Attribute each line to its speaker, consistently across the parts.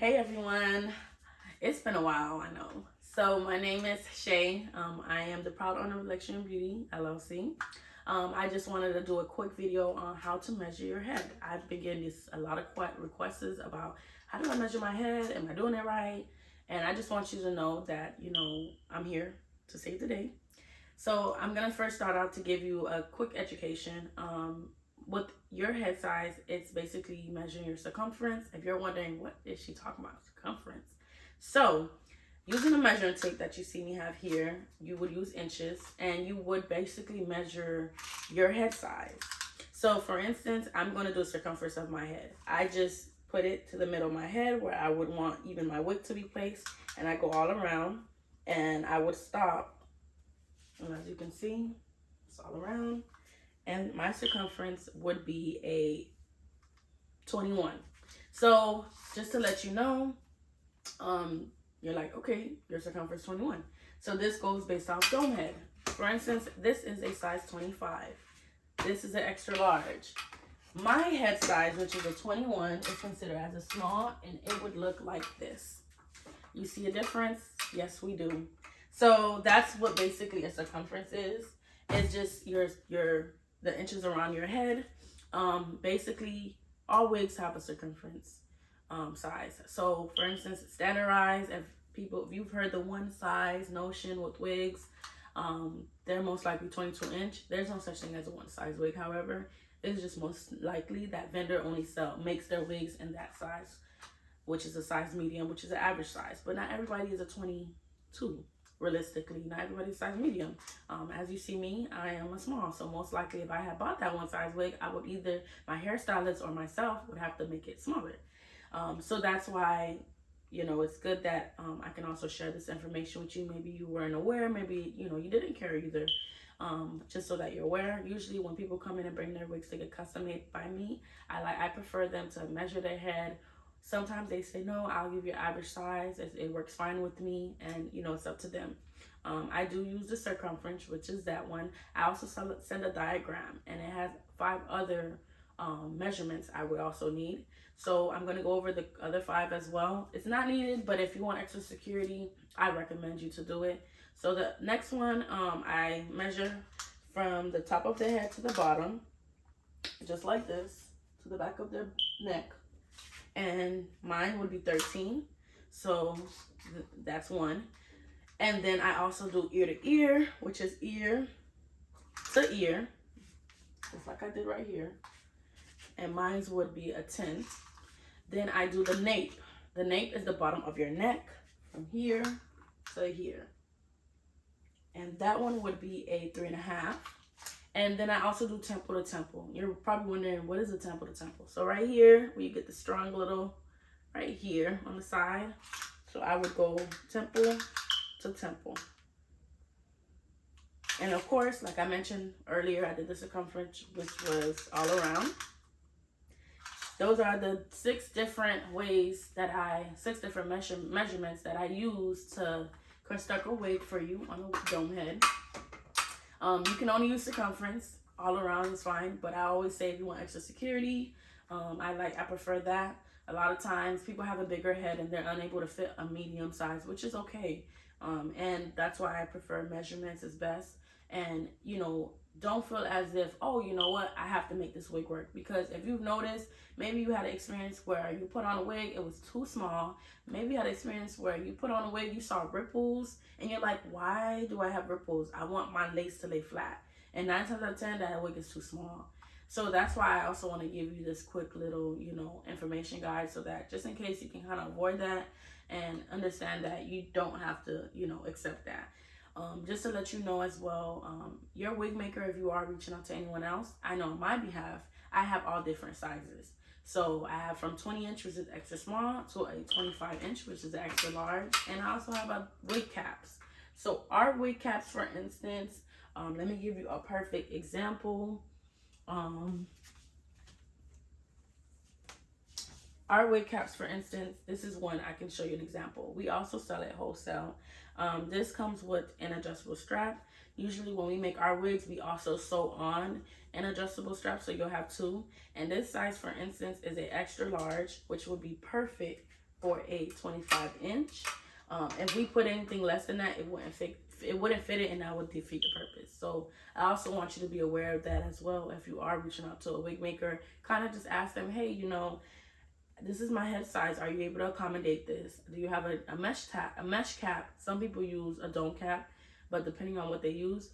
Speaker 1: Hey everyone, it's been a while, I know. So my name is Shay. I am the proud owner of Luxuriant Beauty, LLC. I just wanted to do a quick video on how to measure your head. I've been getting a lot of requests about how do I measure my head? Am I doing it right? And I just want you to know that, I'm here to save the day. So I'm gonna first start out to give you a quick education. With your head size, it's basically measuring your circumference. If you're wondering what is she talking about, circumference. So using the measuring tape that you see me have here, you would use inches and you would basically measure your head size. So for instance, I'm going to do a circumference of my head. I just put it to the middle of my head where I would want even my wig to be placed, and I go all around and I would stop. And as you can see, it's all around. And my circumference would be a 21. So just to let you know, you're like, okay, your circumference 21. So this goes based off dome head. For instance, this is a size 25. This is an extra large. My head size, which is a 21, is considered as a small, and it would look like this. You see a difference? Yes, we do. So that's what basically a circumference is. It's just the inches around your head. Basically, all wigs have a circumference size. So for instance, standardized, if you've heard the one size notion with wigs, they're most likely 22 inch. There's no such thing as a one size wig. However, it's just most likely that vendor only makes their wigs in that size, which is a size medium, which is an average size. But not everybody is a 22. Realistically, not everybody's size medium. As you see me, I am a small, so most likely if I had bought that one size wig, I would either, my hairstylist or myself would have to make it smaller. So that's why, it's good that I can also share this information with you. Maybe you weren't aware, maybe, you didn't care either. Just so that you're aware. Usually when people come in and bring their wigs to get custom made by me, I prefer them to measure their head. Sometimes they say, no, I'll give you average size. It works fine with me, and it's up to them. I do use the circumference, which is that one. I also send a diagram, and it has 5 other measurements I would also need. So I'm going to go over the other 5 as well. It's not needed, but if you want extra security, I recommend you to do it. So the next one, I measure from the top of the head to the bottom, just like this, to the back of the neck. And mine would be 13. So that's one. And then I also do ear to ear, which is ear to ear, just like I did right here. And mine would be a 10. Then I do the nape. The nape is the bottom of your neck from here to here. And that one would be a 3.5. And then I also do temple to temple. You're probably wondering, what is a temple to temple? So right here, where you get the strong little, right here on the side. So I would go temple to temple. And of course, like I mentioned earlier, I did the circumference, which was all around. Those are the 6 different ways that 6 different measurements that I use to construct a wig for you on a dome head. You can only use circumference. All around is fine, but I always say if you want extra security, I prefer that. A lot of times people have a bigger head and they're unable to fit a medium size, which is okay. And that's why I prefer measurements is best. And, don't feel as if, oh, you know what, I have to make this wig work. Because if you've noticed, maybe you had an experience where you put on a wig, it was too small. Maybe you had an experience where you put on a wig, you saw ripples, and you're like, why do I have ripples? I want my lace to lay flat. And 9 times out of 10, that wig is too small. So that's why I also want to give you this quick little, information guide, so that just in case you can kind of avoid that and understand that you don't have to, accept that. Just to let you know as well, your wig maker, if you are reaching out to anyone else, I know on my behalf, I have all different sizes. So I have from 20 inch, which is extra small, to a 25 inch, which is extra large. And I also have a wig caps. So our wig caps, for instance, let me give you a perfect example. Our wig caps, for instance, this is one I can show you an example. We also sell it wholesale. This comes with an adjustable strap. Usually when we make our wigs, we also sew on an adjustable strap, so you'll have 2. And this size, for instance, is an extra large, which would be perfect for a 25-inch. If we put anything less than that, it wouldn't fit. It wouldn't fit it, and that would defeat the purpose. So I also want you to be aware of that as well. If you are reaching out to a wig maker, kind of just ask them, hey, you know, this is my head size. Are you able to accommodate this? Do you have a mesh cap? Some people use a dome cap, but depending on what they use,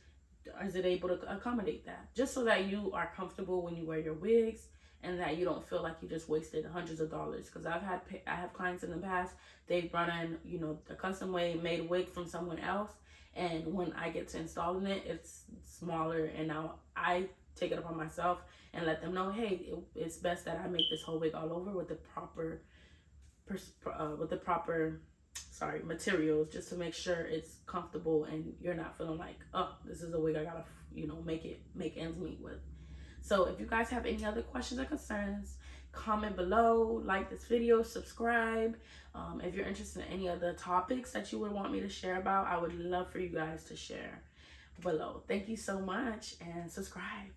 Speaker 1: is it able to accommodate that? Just so that you are comfortable when you wear your wigs, and that you don't feel like you just wasted hundreds of dollars. Because I have clients in the past, they've brought in, you know, a custom made wig from someone else, and when I get to installing it, it's smaller, and now I take it upon myself and let them know, hey, it's best that I make this whole wig all over with the proper materials, just to make sure it's comfortable and you're not feeling like, oh, this is a wig I gotta, you know, make ends meet with. So if you guys have any other questions or concerns, comment below, like this video, subscribe. If you're interested in any other topics that you would want me to share about, I would love for you guys to share below. Thank you so much, and subscribe.